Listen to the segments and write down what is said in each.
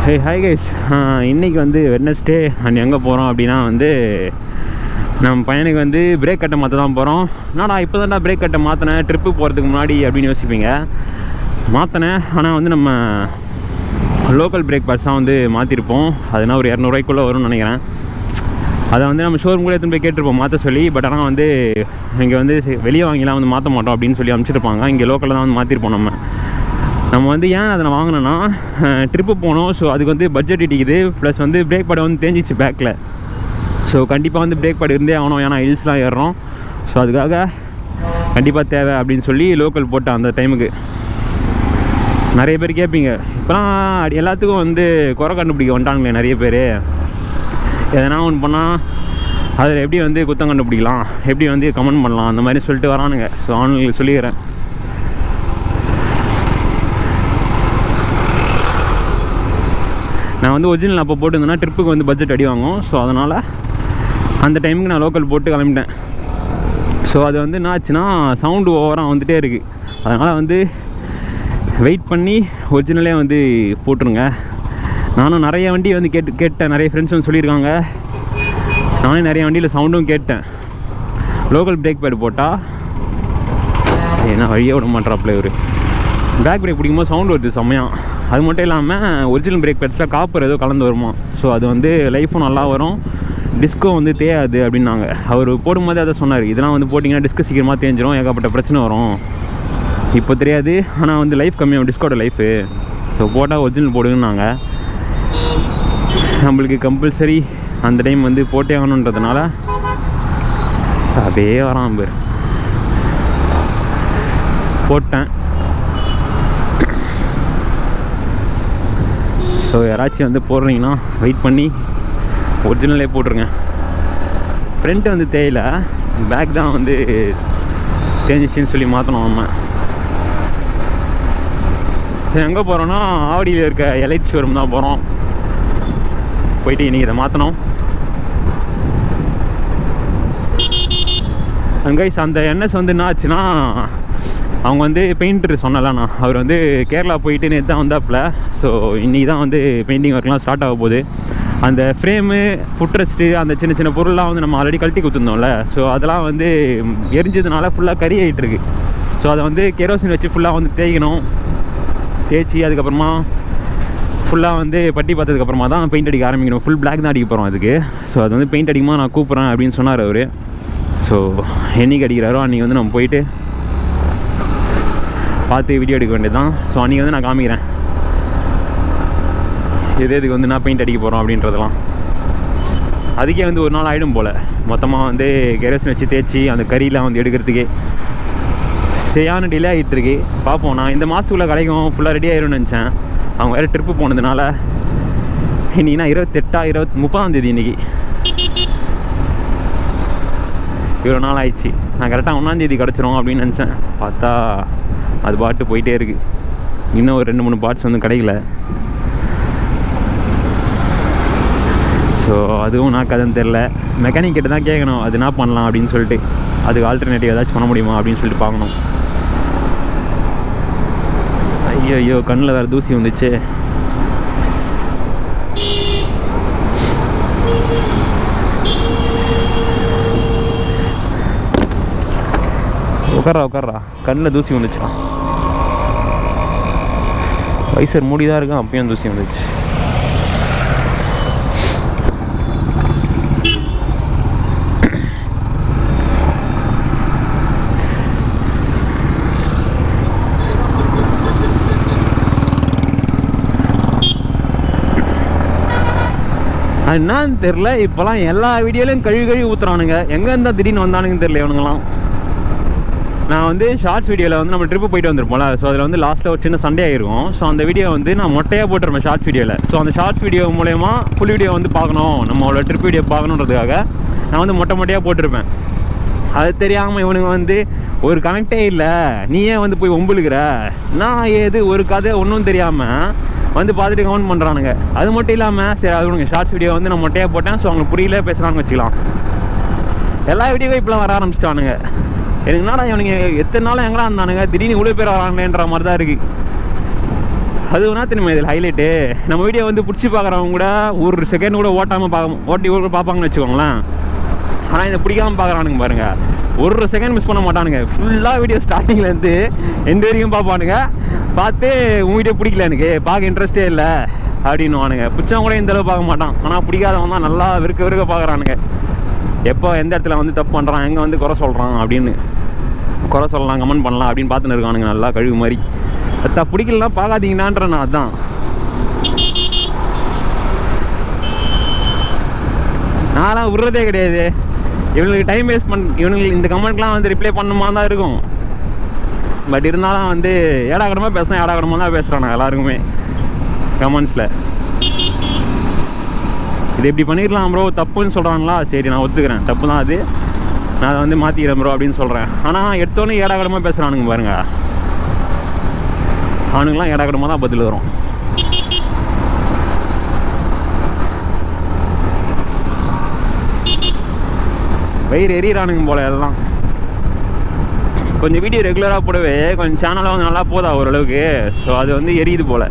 Hey hi guys, இன்றைக்கி வந்து Wednesday and எங்கே போகிறோம் அப்படின்னா வந்து நம்ம பையனுக்கு வந்து பிரேக் கட்டை மாற்ற தான் போகிறோம். நான் இப்போ தான்டா பிரேக் கட்டை மாற்றினேன் ட்ரிப்பு போகிறதுக்கு முன்னாடி அப்படின்னு யோசிப்பீங்க. மாற்றினேன், ஆனால் வந்து நம்ம லோக்கல் பிரேக் பேட்ஸ் தான் வந்து மாற்றிருப்போம். அதுனா ஒரு 200 ரூபாய்க்குள்ளே வரும்னு நினைக்கிறேன். அதை வந்து நம்ம ஷோரூம் கூட எடுத்துன்னு போய் கேட்டிருப்போம் மாற்ற சொல்லி. பட் ஆனால் வந்து இங்கே வந்து வெளியே வாங்கிலாம் வந்து மாற்ற மாட்டோம் அப்படின்னு சொல்லி அனுப்பிச்சிருப்பாங்க. இங்கே லோக்கலில் தான் வந்து மாற்றிருப்போம். நம்ம வந்து ஏன் அதை வாங்கினோன்னா ட்ரிப்பு போனோம். ஸோ அதுக்கு வந்து பட்ஜெட் இடிக்குது. ப்ளஸ் வந்து பிரேக் பேட் வந்து தேஞ்சிச்சு பேக்கில். ஸோ கண்டிப்பாக வந்து பிரேக் பேட் இருந்தே ஆகணும், ஏன்னா ஹில்ஸ்லாம் ஏறுறோம். ஸோ அதுக்காக கண்டிப்பாக தேவை அப்படின்னு சொல்லி லோக்கல் போட்டேன். அந்த டைமுக்கு நிறைய பேர் கேட்பீங்க, இப்போலாம் எல்லாத்துக்கும் வந்து குறை கண்டுபிடிக்க வந்துட்டாங்களே நிறைய பேர். எதனா ஒன்று பண்ணால் அதில் எப்படி வந்து குத்தம் கண்டுபிடிக்கலாம், எப்படி வந்து கமெண்ட் பண்ணலாம், அந்த மாதிரி சொல்லிட்டு வரானுங்க. ஸோ அவனுங்களுக்கு சொல்லிக்கிறேன், நான் வந்து ஒரிஜினல் அப்போ போட்டுருந்தேன்னா ட்ரிப்புக்கு வந்து பட்ஜெட் அடி வாங்கும். ஸோ அதனால் அந்த டைமுக்கு நான் லோக்கல் போட்டு கிளம்பிட்டேன். ஸோ அது வந்து என்ன ஆச்சுன்னா சவுண்டு ஓவராக வந்துகிட்டே இருக்குது. அதனால் வந்து வெயிட் பண்ணி ஒரிஜினலே வந்து போட்டுருங்க. நானும் நிறைய வண்டி வந்து கேட்டேன். நிறைய ஃப்ரெண்ட்ஸ் வந்து சொல்லியிருக்காங்க. நானே நிறைய வண்டியில் சவுண்டும் கேட்டேன். லோக்கல் பிரேக் பேட் போட்டால் ஏன்னா வழியே விட மாட்டாப்புல ஒரு பேக் பிரேக் பிடிக்கும்போது சவுண்டு வருது செம்மையாக. அது மட்டும் இல்லாமல் ஒரிஜினல் பிரேக் பேட்ஸில் காப்பர் ஏதோ கலந்து வருமா. ஸோ அது வந்து லைஃப்பும் நல்லா வரும், டிஸ்க்கும் வந்து தேயாது அப்படின்னாங்க. அவர் போடும்போதே அதை சொன்னார், இதெல்லாம் வந்து போட்டிங்கன்னா டிஸ்க்கு சீக்கிரமாக தேஞ்சிரும், ஏகப்பட்ட பிரச்சனை வரும். இப்போ தெரியாது, ஆனால் வந்து லைஃப் கம்மியாகும் டிஸ்கோட லைஃபு. ஸோ போட்டால் ஒரிஜினல் போடுங்கன்னாங்க. நம்மளுக்கு கம்பல்சரி அந்த டைம் வந்து போட்டே ஆகணுன்றதுனால அப்படியே வரான் பேர் போட்டேன். ஸோ யாராச்சும் வந்து போடுறீங்கன்னா வெயிட் பண்ணி ஒரிஜினலே போட்டுருங்க. ஃப்ரண்ட்டு வந்து தேயில, பேக் தான் வந்து தேஞ்சிச்சின்னு சொல்லி மாற்றணும். நம்ம எங்கே போகிறோன்னா ஆவடியில் இருக்க எலைட் ஷோரூம் தான் போகிறோம். போயிட்டு இன்றைக்கி இதை மாற்றணும். கைஸ், அந்த என்எஸ் வந்து என்ன ஆச்சுன்னா, அவங்க வந்து பெயிண்டர் சொன்னலண்ணா, அவர் வந்து கேரளா போயிட்டு நேற்று தான் வந்தாப்புல. ஸோ இன்றைக்கி தான் வந்து பெயிண்டிங் ஒர்க்லாம் ஸ்டார்ட் ஆக போகுது. அந்த ஃப்ரேமு, ஃபுட்ரெஸ்ட்டு, அந்த சின்ன சின்ன பொருள்லாம் வந்து நம்ம ஆல்ரெடி கழட்டி கொடுத்துருந்தோம்ல. ஸோ அதெல்லாம் வந்து எரிஞ்சதுனால ஃபுல்லாக கறி ஆகிட்டுருக்கு. ஸோ அதை வந்து கெரோசின் வச்சு ஃபுல்லாக வந்து தேய்க்கணும். தேய்ச்சி அதுக்கப்புறமா ஃபுல்லாக வந்து பட்டி பார்த்ததுக்கப்புறமா தான் பெயிண்ட் அடிக்க ஆரம்பிக்கணும். ஃபுல் பிளாக் தான் அடிக்க போகிறோம் அதுக்கு. ஸோ அது வந்து பெயிண்ட் அடிக்குமா நான் கூப்பிட்றேன் அப்படின்னு சொன்னார் அவர். ஸோ என்னைக்கு அடிக்கிறாரோ அன்றைக்கி வந்து நம்ம போயிட்டு பார்த்து வீடியோ எடுக்க வேண்டியது தான். ஸோ அன்றைக்கி வந்து நான் காமிக்கிறேன் இதுக்கு வந்து நான் பெயிண்ட் அடிக்க போகிறோம் அப்படின்றதெல்லாம். அதுக்கே வந்து ஒரு நாள் ஆகிடும் போல். மொத்தமாக வந்து கெரோசின் வச்சு தேய்ச்சி அந்த கறியெலாம் வந்து எடுக்கிறதுக்கே சரியான டிலே ஆகிட்டுருக்கு. பார்ப்போம், நான் இந்த மாதத்துக்குள்ளே கிடைக்கும் ஃபுல்லாக ரெடி ஆகிடும்னு நினச்சேன். அவங்க வேறு ட்ரிப்பு போனதுனால இன்றைக்கினா 30ஆம் தேதி இன்றைக்கி. இவ்வளோ நாள் ஆயிடுச்சு. நான் கரெக்டாக 1ஆம் தேதி கிடச்சிரும் அப்படின்னு நினச்சேன். பார்த்தா அது பாட்டு போயிட்டே இருக்குது. இன்னும் ஒரு 2-3 பார்ட்ஸ் வந்து கிடைக்கல. ஸோ அதுவும் நான் கதைன்னு தெரில. மெக்கானிக் கிட்ட தான் கேட்கணும் அது என்ன பண்ணலாம் அப்படின்னு சொல்லிட்டு. அதுக்கு ஆல்டர்னேட்டிவ் ஏதாச்சும் பண்ண முடியுமா அப்படின்னு சொல்லிட்டு பார்க்கணும். ஐயோ கண்ணில் வேறு தூசி வந்துச்சு. உட்கார்றா கண்ணில் தூசி வந்துச்சா. வைசர் மூடி தான் இருக்கும், அப்பயும் தூசி வந்துச்சு. என்னன்னு தெரில, இப்போலாம் எல்லா வீடியோலையும் கழுவி ஊற்றுறானுங்க. எங்கே இருந்தால் திடீர்னு வந்தானுங்கன்னு தெரியல இவனுங்களாம். நான் வந்து ஷார்ட்ஸ் வீடியோவில் வந்து நம்ம ட்ரிப்பு போயிட்டு வந்திருப்போம்ல. ஸோ அதில் வந்து லாஸ்ட்டில் ஒரு சின்ன சண்டே ஆகிருக்கும். ஸோ அந்த வீடியோ வந்து நான் மொட்டையாக போட்டுருப்பேன் ஷார்ட்ஸ் வீடியோவில். ஸோ அந்த ஷார்ட்ஸ் வீடியோ மூலயமா ஃபுல் வீடியோ வந்து பார்க்கணும், நம்மளோட ட்ரிப் வீடியோ பார்க்கணுன்றதுக்காக நான் வந்து மொட்டையாக போட்டிருப்பேன். அது தெரியாமல் இவனுங்க வந்து ஒரு கனெக்டே இல்லை, நீ ஏன் வந்து போய் ஒம்புழுக்கிற, நான் ஏது ஒரு கதை ஒன்றும் தெரியாமல் வந்து பார்த்துட்டு கமெண்ட் பண்ணுறானுங்க. அது மட்டும் இல்லாமல் சரி அது ஷார்ட்ஸ் வீடியோ வந்து நான் மொட்டையாக போட்டேன். ஸோ அவங்களுக்கு புரியல பேசுகிறான்னு வச்சுக்கலாம். எல்லா வீடியோவும் இப்போலாம் வர ஆரம்பிச்சிட்டானுங்க. எனக்கு என்னடா இவனுங்க எத்தனை நாளும் எங்கடா இருந்தானுங்க, திடீர்னு இவ்வளோ பேர் வராங்களேன்ற மாதிரி தான் இருக்குது. அது வேணா தெரியுமா இதில் ஹைலைட்டு, நம்ம வீடியோ வந்து பிடிச்சி பார்க்குறவங்க கூட ஒரு செகண்ட் கூட ஓட்டாமல் ஓட்டி பார்ப்பாங்கன்னு வச்சுக்கோங்களேன். ஆனால் இதை பிடிக்காமல் பார்க்குறானுங்க பாருங்கள், ஒரு செகண்ட் மிஸ் பண்ண மாட்டானுங்க. ஃபுல்லாக வீடியோ ஸ்டார்டிங்லேருந்து எந்த வரைக்கும் பார்ப்பானுங்க. பார்த்து உன் வீடியோ பிடிக்கல, எனக்கு பார்க்க இன்ட்ரெஸ்டே இல்லை அப்படின்னுவானுங்க. பிடிச்சவங்க கூட இந்த அளவு பார்க்க மாட்டான். ஆனால் பிடிக்காதவன் தான் நல்லா விருக்க பார்க்குறானுங்க. எப்போ எந்த இடத்துல வந்து தப்பு பண்ணுறான், எங்கே வந்து குறை சொல்கிறான் அப்படின்னு குறை சொல்லலாம், கமெண்ட் பண்ணலாம் அப்படின்னு பார்த்துன்னு இருக்கானுங்க நல்லா கழுவு மாதிரி. அத்தா பிடிக்கலாம் பார்க்காதீங்கன்னான்ற நான் அதான். நான்லாம் விடுறதே கிடையாது. இவனுக்கு டைம் வேஸ்ட் இவனுக்கு இந்த கமெண்ட்லாம் வந்து ரிப்ளை பண்ணுமா தான் இருக்கும். பட் இருந்தாலும் வந்து ஏடாகடமாக பேசுகிறேன், ஏடாகடமாக தான் பேசுகிறான் எல்லாருக்குமே கமெண்ட்ஸில். இது எப்படி பண்ணிடலாம் ப்ரோ, தப்புன்னு சொல்கிறாங்களா, சரி நான் ஒத்துக்கிறேன், தப்பு தான் அது, நான் அதை வந்து மாற்றிக்கிறேன் ப்ரோ அப்படின்னு சொல்கிறேன். ஆனால் எடுத்தோன்னே ஏடாகடமாக பேசுகிறானுங்க பாருங்க, அவனுங்களாம் ஏடாகடமாக தான் பதில் வரும். வயிறு எறிகிறானுங்க போல் எல்லாம். கொஞ்சம் வீடியோ ரெகுலராக போடவே கொஞ்சம் சேனலாக வந்து நல்லா போதா ஓரளவுக்கு. ஸோ அது வந்து எரியுது போல்.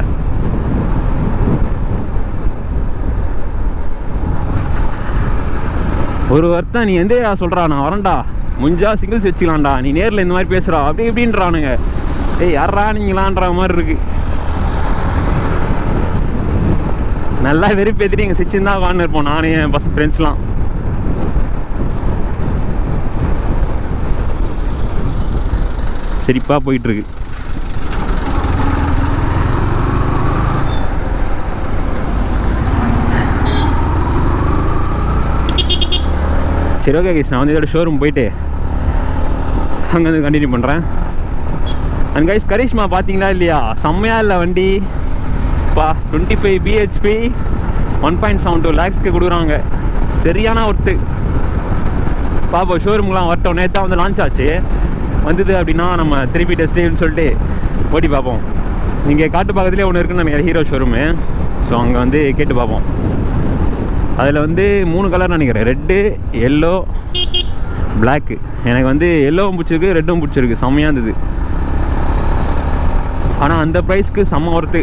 ஒரு வருத்தம் நீ எந்த சொல்கிறா, நான் வரேன்டா, முஞ்சா சிங்கிள்ஸ் வச்சுக்கலாம்டா, நீ நேரில் இந்த மாதிரி பேசுகிறா அப்படி இப்படின்றானுங்க. ஏய் யாரா நீங்களான்ற மாதிரி இருக்கு. நல்லா வெறுப்பேற்றிட்டு எங்கள் சிச்சின் தான் வான்னு இருப்போம், நானே என் பசங்க ஃப்ரெண்ட்ஸ்லாம். சரிப்பா போயிட்டுருக்கு. சரி ஓகே கைஸ், நான் வந்து இதோட ஷோரூம் போயிட்டு அங்கேருந்து கண்டினியூ பண்ணுறேன். அண்ட் கைஸ் கரிஷ்மா பார்த்தீங்களா இல்லையா, செம்மையாக இல்லை வண்டி பா. 25 BHP 1.72 lakhsக்கு கொடுக்குறாங்க. சரியான ஒர்த்து. பாப்போம் ஷோரூம்லாம் வரட்டும். நேற்று தான் வந்து லான்ச் ஆச்சு, வந்தது அப்படின்னா நம்ம திருப்பி டெஸ்ட்னு சொல்லிட்டு ஓட்டி பார்ப்போம். இங்கே காட்டு பக்கத்துலேயே ஒன்று இருக்குன்னு நம்ம ஹீரோ ஷோரூமு. ஸோ அங்கே வந்து கேட்டு பார்ப்போம். அதில் வந்து 3 கலர் நினைக்கிறேன், ரெட்டு, எல்லோ, பிளாக்கு. எனக்கு வந்து எல்லோவும் பிடிச்சிருக்கு, ரெட்டும் பிடிச்சிருக்கு, செம்மையாக இருந்தது. ஆனால் அந்த ப்ரைஸ்க்கு செம்ம ஒர்த்து.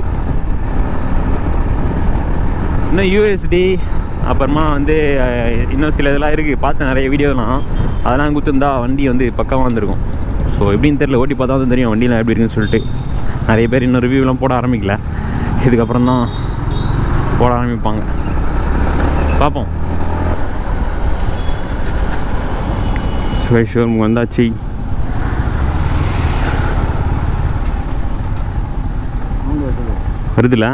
இன்னும் USD அப்புறமா வந்து இன்னும் சில இதெல்லாம் இருக்குது, பார்த்த நிறைய வீடியோலாம், அதெல்லாம் கொடுத்துருந்தா வண்டி வந்து பக்கமாக வந்திருக்கும். ஸோ எப்படின்னு தெரியல, ஓட்டி பார்த்தா தான் தெரியும் வண்டியெலாம் எப்படி இருக்குன்னு சொல்லிட்டு. நிறைய பேர் இன்னும் ரிவ்யூலாம் போட ஆரம்பிக்கல, இதுக்கப்புறம் தான் போட ஆரம்பிப்பாங்க, பார்ப்போம். ஷோரூம் வந்தாச்சு. வருதுல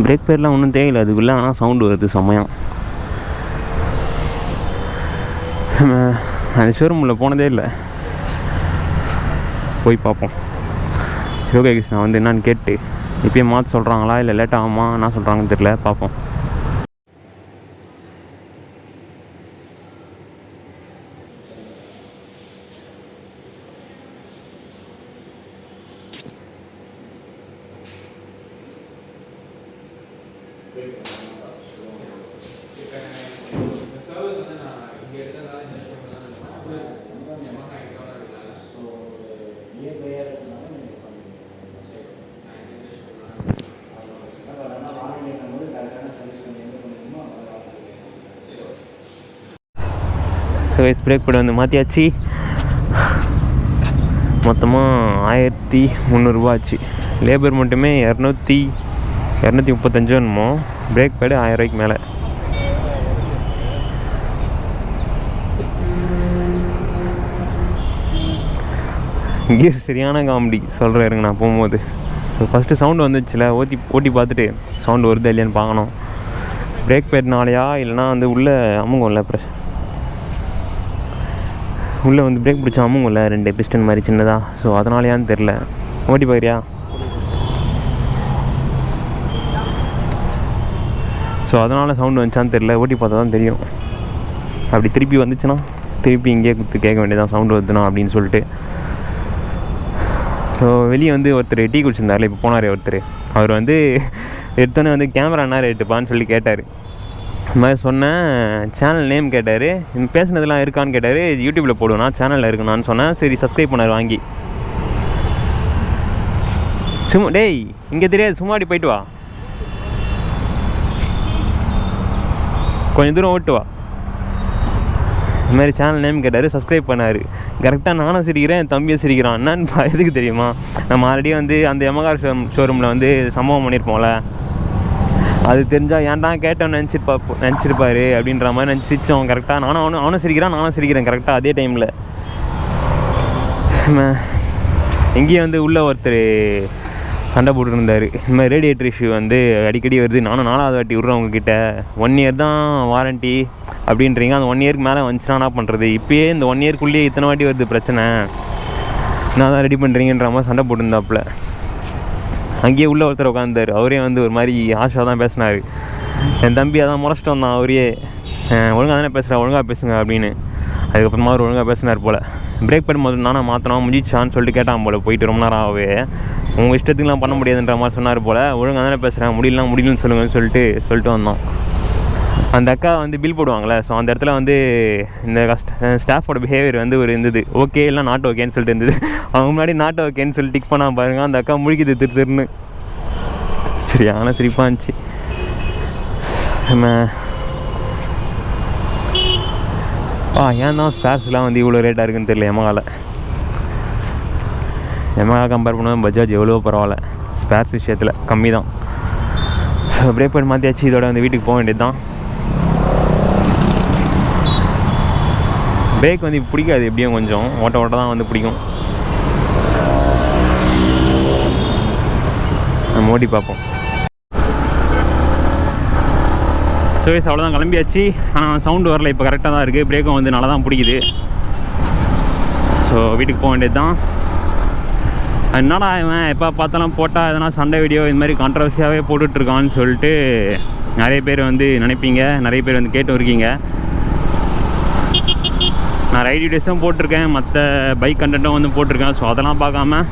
பிரேக் பேர்லாம் ஒன்றும் தேவையில்லை அதுக்குள்ளே, ஆனால் சவுண்டு வருது செம்மையாக. அந்த ஷோரூமில் போனதே இல்லை, போய் பார்ப்போம். சரி ஓகே நான் வந்து என்னான்னு கேட்டு இப்போயே மாற்ற சொல்கிறாங்களா இல்லை லேட் ஆகுமா என்ன சொல்கிறாங்கன்னு தெரியல, பார்ப்போம். சர்வீஸ் பிரேக் பேட் வந்து மாற்றியாச்சு. மொத்தமாக 1300 ஆச்சு. லேபர் மட்டுமே 235 வேணுமோ. பிரேக் பேடு 1000 ரூபாய்க்கு மேலே. இங்கே சரியான காமெடி சொல்கிறேன் இருங்க நான் போகும்போது. ஸோ ஃபஸ்ட்டு சவுண்டு வந்துச்சுல, ஓட்டி பார்த்துட்டு சவுண்டு வருது இல்லையான்னு பார்க்கணும். பிரேக் பேட்னாலையா இல்லைனா வந்து உள்ளே அமுங்கும்ல, உள்ளே வந்து பிரேக் பிடிச்சா அமுங்கும்ல 2 பிஸ்டன் மாதிரி சின்னதாக. ஸோ அதனாலையான்னு தெரில. ஓட்டி பார்க்குறியா? ஸோ அதனால் சவுண்டு வந்துச்சான்னு தெரில, ஓட்டி பார்த்தா தான் தெரியும். அப்படி திருப்பி வந்துச்சுன்னா திருப்பி இங்கேயே கொடுத்து கேட்க வேண்டியதான் சவுண்டு வருதுண்ணா அப்படின்னு சொல்லிட்டு. ஸோ வெளியே வந்து ஒருத்தர் டீ குடிச்சிருந்தார்ல, இப்போ போனார் ஒருத்தர். அவர் வந்து எடுத்தோன்னே வந்து கேமரா என்ன ரேட்டுப்பான்னு சொல்லி கேட்டார். இந்த மாதிரி சொன்னேன். சேனல் நேம் கேட்டார், பேசுனதெல்லாம் இருக்கான்னு கேட்டார். யூடியூப்பில் போடுவேண்ணா, சேனலில் இருக்குண்ணான்னு சொன்னேன். சரி சப்ஸ்கிரைப் பண்ணார் வாங்கி. சும்மா டேய் இங்கே தெரியாது, சும்மாடி போயிட்டு வா, கொஞ்சம் தூரம் ஓட்டு வா. இந்த மாதிரி சேனல் நேம் கேட்டார், சப்ஸ்கிரைப் பண்ணார். கரெக்டாக நானும் சிரிக்கிறேன், என் தம்பியை சிரிக்கிறான். என்னன்னு எதுக்கு தெரியுமா, நம்ம ஆல்ரெடி வந்து அந்த YAMAHA ஷோரூமில் வந்து சம்பவம் பண்ணியிருப்போம்ல, அது தெரிஞ்சால் ஏன்டா கேட்டோன்னு நினச்சிருப்பாரு அப்படின்ற மாதிரி நினச்சி சிரிச்சோம். கரெக்டாக அவனும் சிரிக்கிறேன் கரெக்டாக அதே டைமில். எங்கேயும் வந்து உள்ளே ஒருத்தர் சண்டை போட்டுருந்தார். இந்த மாதிரி ரேடியேட்டர் இஷ்யூ வந்து அடிக்கடி வருது, நானும் 4வது வாட்டி விட்றேன் உங்ககிட்ட, 1 இயர் தான் வாரண்ட்டி அப்படின்றீங்க, அந்த 1 இயருக்கு மேலே வந்துச்சுன்னா என்ன பண்ணுறது, இப்போயே இந்த 1 இயர்க்குள்ளேயே இத்தனை வாட்டி வருது பிரச்சனை, நான் தான் ரெடி பண்ணுறீங்கன்ற மாதிரி சண்டை போட்டுருந்தாப்புல. அங்கேயே உள்ளே ஒருத்தர் உட்காந்தார், அவரே வந்து ஒரு மாதிரி ஆஷாக தான் பேசினார். என் தம்பி அதான் முறைச்சிட்டு வந்தான், அவரே ஒழுங்காக தானே பேசுகிறேன், ஒழுங்காக பேசுங்க அப்படின்னு. அதுக்கப்புறமா அவர் ஒழுங்காக பேசினார் போல். பிரேக் பேட் முதல்ல நானே மாற்றணும் முடிச்சான்னு சொல்லிட்டு கேட்டான் போல். போயிட்டு ரொம்ப நேரம் ஆகவே உங்கள் இஷ்டத்துக்குலாம் பண்ண முடியாதுன்ற மாதிரி சொன்னார் போல். ஒழுங்காக தானே பேசுகிறேன், முடியலன்னு சொல்லுங்கன்னு சொல்லிட்டு வந்தோம். அந்த அக்கா வந்து பில் போடுவாங்களே, ஸோ அந்த இடத்துல வந்து இந்த ஸ்டாஃபோட பிஹேவியர் வந்து ஒரு இருந்தது, ஓகே இல்லை நாட் ஓகேன்னு சொல்லிட்டு இருந்தது. அவங்க முன்னாடி நாட் ஓகேன்னு சொல்லி டிக் பண்ணால் பாருங்கள், அந்த அக்கா முழிக்குது திருன்னு. சரியான சிரிப்பாக இருந்துச்சு. ஏன் தான் ஸ்பேர்ஸ்லாம் வந்து இவ்வளோ ரேட்டாக இருக்குன்னு தெரியல. YAMAHA கம்பேர் பண்ணுவோம் பஜாஜ் எவ்வளோ பரவாயில்ல, ஸ்பேர்ஸ் விஷயத்தில் கம்மி தான். ஸோ பிரேக் பேட் மாற்றியாச்சு, இதோட வந்து வீட்டுக்கு போக வேண்டியது தான். பிரேக் வந்து பிடிக்காது, எப்படியும் கொஞ்சம் ஓட்ட தான் வந்து பிடிக்கும். நம்ம ஓட்டி பார்ப்போம். ஸோ அவ்வளோதான், கிளம்பியாச்சு. ஆனால் சவுண்டு வரல, இப்போ கரெக்டாக தான் இருக்குது. பிரேக்கும் வந்து நல்லா தான் பிடிக்குது. ஸோ வீட்டுக்கு போக வேண்டியது தான். என்னடா இவன் எப்போ பார்த்தாலும் போட்டால் எதனா சண்டை வீடியோ இந்த மாதிரி கான்ட்ரவர்சியாகவே போட்டுட்ருக்கான்னு சொல்லிட்டு நிறைய பேர் வந்து நினைப்பீங்க, நிறைய பேர் வந்து கேட்டு இருக்கீங்க. நான் ரைட் வீடியோஸும் போட்டிருக்கேன், மற்ற பைக் கண்டென்ட்டும் வந்து போட்டிருக்கேன். ஸோ அதெல்லாம் பார்க்காம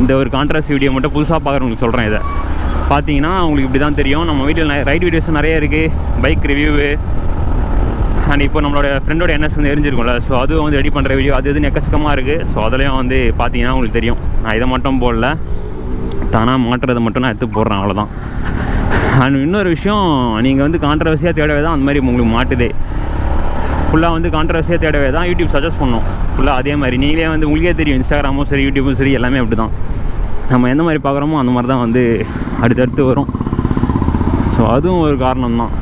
இந்த ஒரு கான்ட்ரவர்சி வீடியோ மட்டும் புதுசாக பார்க்குறவங்களுக்கு சொல்கிறேன். இதை பார்த்தீங்கன்னா உங்களுக்கு இப்படி தான் தெரியும். நம்ம வீடியோவில் ரைட் வீடியோஸும் நிறைய இருக்குது, பைக் ரிவ்யூவு அண்ட் இப்போ நம்மளோட ஃப்ரெண்டோட NS வந்து எரிஞ்சிருக்கும்ல, ஸோ அதுவும் வந்து ரெடி பண்ணுற வீடியோ அது இதுன்னு எக்கச்சக்கமாக இருக்குது. ஸோ அதுலேயும் வந்து பார்த்தீங்கன்னா உங்களுக்கு தெரியும். நான் இதை மட்டும் போடல, தானாக மாட்டுறதை மட்டும் நான் எடுத்து போடுறேன், அவ்வளோதான். அண்ட் இன்னொரு விஷயம், நீங்கள் வந்து கான்ட்ரவர்சியாக தேடவே தான் அந்த மாதிரி உங்களுக்கு மாட்டுதே. ஃபுல்லாக வந்து கான்ட்ரவர்சியாக தேடவே தான் யூடியூப் சஜஸ்ட் பண்ணோம் ஃபுல்லாக. அதே மாதிரி நீங்களே வந்து உங்களுக்கே தெரியும், இன்ஸ்டாகிராமும் சரி யூடியூப்பும் சரி எல்லாமே அப்படி தான். நம்ம எந்த மாதிரி பார்க்குறோமோ அந்த மாதிரி தான் வந்து அடுத்தடுத்து வரும். ஸோ அதுவும் ஒரு காரணம் தான்.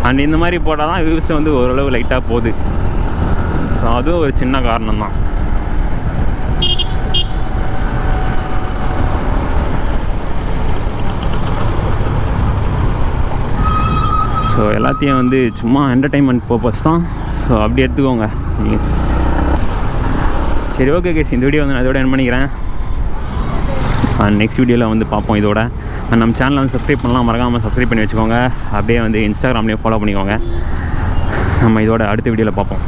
அண்ட் இந்த மாதிரி போட்டால் தான் வியூஸ் வந்து ஓரளவு லைட்டாக போகுது. ஸோ அதுவும் ஒரு சின்ன காரணம் தான். ஸோ எல்லாத்தையும் வந்து சும்மா என்டர்டைன்மெண்ட் பர்பஸ் தான். ஸோ அப்படி எடுத்துக்கோங்க. சரி ஓகே கேஸ், இந்த வீடியோ வந்து நான் இதோட என் பண்ணிக்கிறேன். நெக்ஸ்ட் வீடியோவில் வந்து பார்ப்போம் இதோட. நம்ம சேனலை வந்து சப்ஸ்கிரைப் பண்ணலாம், மறக்காமல் சப்ஸ்கிரைப் பண்ணி வச்சுக்கோங்க. அப்படியே வந்து இன்ஸ்டாகிராம்லேயே ஃபாலோ பண்ணிக்கோங்க. நம்ம இதோட அடுத்த வீடியோவில் பார்ப்போம்.